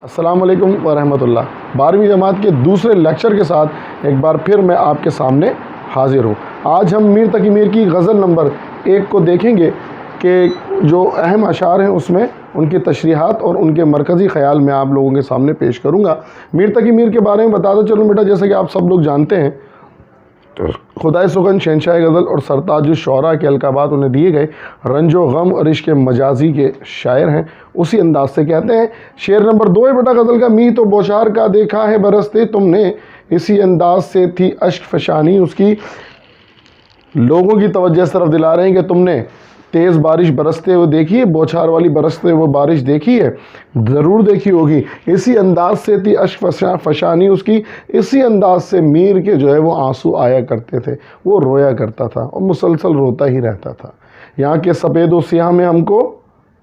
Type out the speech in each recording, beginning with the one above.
السلام علیکم ورحمۃ اللہ۔ 12ویں جماعت کے دوسرے لیکچر کے ساتھ ایک بار پھر میں آپ کے سامنے حاضر ہوں۔ آج ہم میر تقی میر کی غزل نمبر 1 کو دیکھیں گے کہ جو اہم اشعار ہیں اس میں ان کی تشریحات اور ان کے مرکزی خیال میں آپ لوگوں کے سامنے پیش کروں گا۔ میر تقی میر کے بارے میں بتاتا چلوں بیٹا، جیسے کہ آپ سب لوگ جانتے ہیں، خدائے سخن، شہنشاہ غزل اور سرتاج الشعراء کے القابات انہیں دیے گئے۔ رنج و غم اور عشق مجازی کے شاعر ہیں، اسی انداز سے کہتے ہیں۔ شعر نمبر 2 ہے بیٹا غزل کا۔ می تو بوچھار کا دیکھا ہے برستے تم نے، اسی انداز سے تھی اشک فشانی اس کی۔ لوگوں کی توجہ اس طرف دلا رہے ہیں کہ تم نے تیز بارش برستے ہوئے دیکھی ہے، بوچھار والی برستے ہوئے بارش دیکھی ہے، ضرور دیکھی ہوگی۔ اسی انداز سے تھی اشک فشانی اس کی، اسی انداز سے میر کے جو ہے وہ آنسو آیا کرتے تھے، وہ رویا کرتا تھا اور مسلسل روتا ہی رہتا تھا۔ یہاں کے سفید و سیاہ میں ہم کو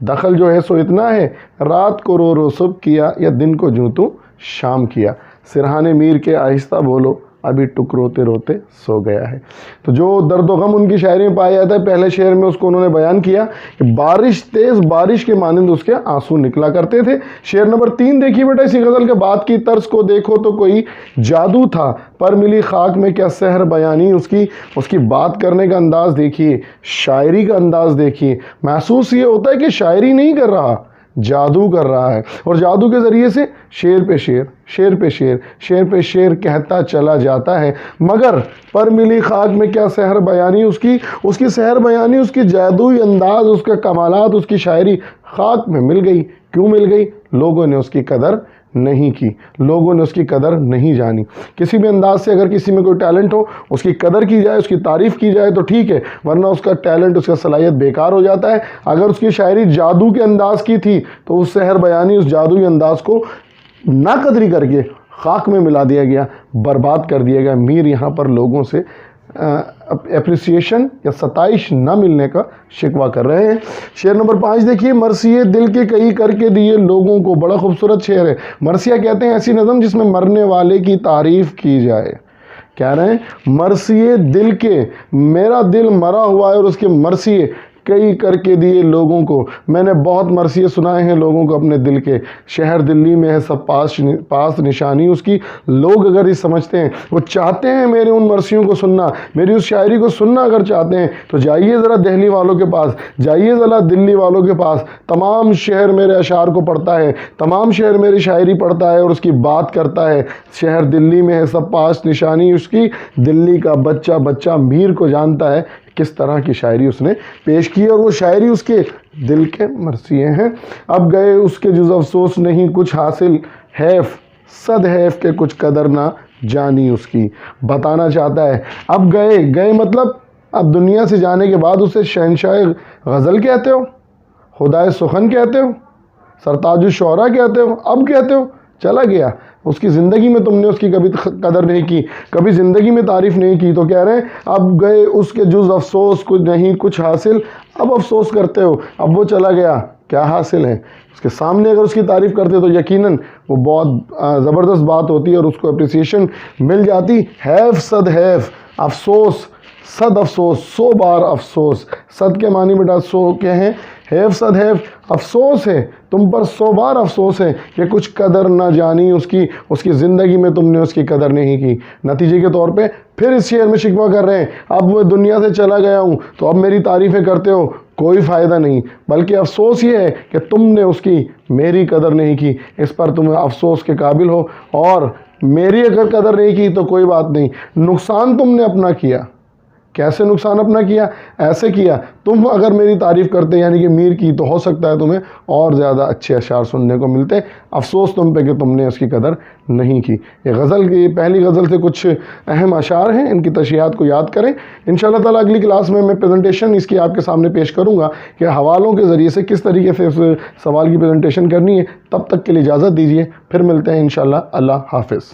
دخل جو ہے سو اتنا ہے، رات کو رو رو صبح کیا یا دن کو جوں تو شام کیا۔ سرہانے میر کے آہستہ بولو، ابھی ٹک روتے روتے سو گیا ہے۔ تو جو درد و غم ان کی شاعری میں پایا جاتا ہے، پہلے شعر میں اس کو انہوں نے بیان کیا کہ بارش، تیز بارش کے مانند اس کے آنسو نکلا کرتے تھے۔ شعر نمبر 3 دیکھیے بیٹا اسی غزل کے بعد کی طرز کو دیکھو تو کوئی جادو تھا، پر ملی خاک میں کیا سحر بیانی اس کی بات کرنے کا انداز دیکھیے، شاعری کا انداز دیکھیے۔ محسوس یہ ہوتا ہے کہ شاعری نہیں کر رہا، جادو کر رہا ہے، اور جادو کے ذریعے سے شعر پہ شعر، شعر پہ شعر، شعر پہ شعر کہتا چلا جاتا ہے۔ مگر پر ملی خاک میں کیا سحر بیانی اس کی سحر بیانی، اس کی جادوئی انداز، اس کے کمالات، اس کی شاعری خاک میں مل گئی۔ کیوں مل گئی؟ لوگوں نے اس کی قدر نہیں کی، لوگوں نے اس کی قدر نہیں جانی۔ کسی بھی انداز سے اگر کسی میں کوئی ٹیلنٹ ہو، اس کی قدر کی جائے، اس کی تعریف کی جائے تو ٹھیک ہے، ورنہ اس کا ٹیلنٹ، اس کا صلاحیت بیکار ہو جاتا ہے۔ اگر اس کی شاعری جادو کے انداز کی تھی تو اس سحر بیانی، اس جادوئی انداز کو ناقدری کر کے خاک میں ملا دیا گیا، برباد کر دیا گیا۔ میر یہاں پر لوگوں سے اپریسیشن یا ستائش نہ ملنے کا شکوہ کر رہے ہیں۔ شعر نمبر 5 دیکھیے، مرثیے دل کے کئی کر کے دیے لوگوں کو۔ بڑا خوبصورت شعر ہے۔ مرثیہ کہتے ہیں ایسی نظم جس میں مرنے والے کی تعریف کی جائے۔ کہہ رہے ہیں مرثیے دل کے، میرا دل مرا ہوا ہے اور اس کے مرثیے کئی کر کے دیے لوگوں کو۔ میں نے بہت مرثیے سنائے ہیں لوگوں کو اپنے دل کے۔ شہر دلی میں ہے سب پاس نشانی اس کی۔ لوگ اگر یہ سمجھتے ہیں، وہ چاہتے ہیں میرے ان مرثیوں کو سننا، میری اس شاعری کو سننا اگر چاہتے ہیں تو جائیے ذرا دہلی والوں کے پاس، جائیے ذرا دلی والوں کے پاس۔ تمام شہر میرے اشعار کو پڑھتا ہے، تمام شہر میری شاعری پڑھتا ہے اور اس کی بات کرتا ہے۔ شہر دلی میں ہے سب پاس نشانی اس کی، دلی کا بچہ بچہ میر کو جانتا ہے کس طرح کی شاعری اس نے پیش کی، اور وہ شاعری اس کے دل کے مرثیے ہیں۔ اب گئے اس کے جز افسوس نہیں کچھ حاصل، حیف صد حیف کے کچھ قدر نہ جانی اس کی۔ بتانا چاہتا ہے اب گئے مطلب اب دنیا سے جانے کے بعد اسے شہنشاہ غزل کہتے ہو، خدائے سخن کہتے ہو، سرتاج الشعراء کہتے ہو، اب کہتے ہو چلا گیا۔ اس کی زندگی میں تم نے اس کی کبھی قدر نہیں کی، کبھی زندگی میں تعریف نہیں کی، تو کہہ رہے ہیں اب گئے اس کے جز افسوس کچھ نہیں کچھ حاصل۔ اب افسوس کرتے ہو، اب وہ چلا گیا، کیا حاصل ہے؟ اس کے سامنے اگر اس کی تعریف کرتے تو یقیناً وہ بہت زبردست بات ہوتی اور اس کو اپریسیشن مل جاتی۔ حیف صد حیف، افسوس صد افسوس، 100 بار افسوس۔ صد کے معنی بیٹا 100 کے ہیں، حیف صد حیف، افسوس ہے تم پر 100 بار افسوس ہے کہ کچھ قدر نہ جانی اس کی زندگی میں تم نے اس کی قدر نہیں کی۔ نتیجے کے طور پہ پھر اس شعر میں شکوہ کر رہے ہیں اب وہ دنیا سے چلا گیا ہوں تو اب میری تعریفیں کرتے ہو، کوئی فائدہ نہیں، بلکہ افسوس یہ ہے کہ تم نے اس کی میری قدر نہیں کی، اس پر تم افسوس کے قابل ہو، اور میری اگر قدر نہیں کی تو کوئی بات نہیں، نقصان تم نے اپنا کیا۔ کیسے نقصان اپنا کیا؟ ایسے کیا تم اگر میری تعریف کرتے یعنی کہ میر کی تو ہو سکتا ہے تمہیں اور زیادہ اچھے اشعار سننے کو ملتے۔ افسوس تم پہ کہ تم نے اس کی قدر نہیں کی۔ یہ غزل کی پہلی غزل سے کچھ اہم اشعار ہیں، ان کی تشریحات کو یاد کریں۔ انشاءاللہ تعالیٰ اگلی کلاس میں پریزنٹیشن اس کی آپ کے سامنے پیش کروں گا کہ حوالوں کے ذریعے سے کس طریقے سے اس سوال کی پریزنٹیشن کرنی ہے۔ تب تک کے لیے اجازت دیجیے، پھر ملتے ہیں انشاءاللہ۔ اللہ حافظ۔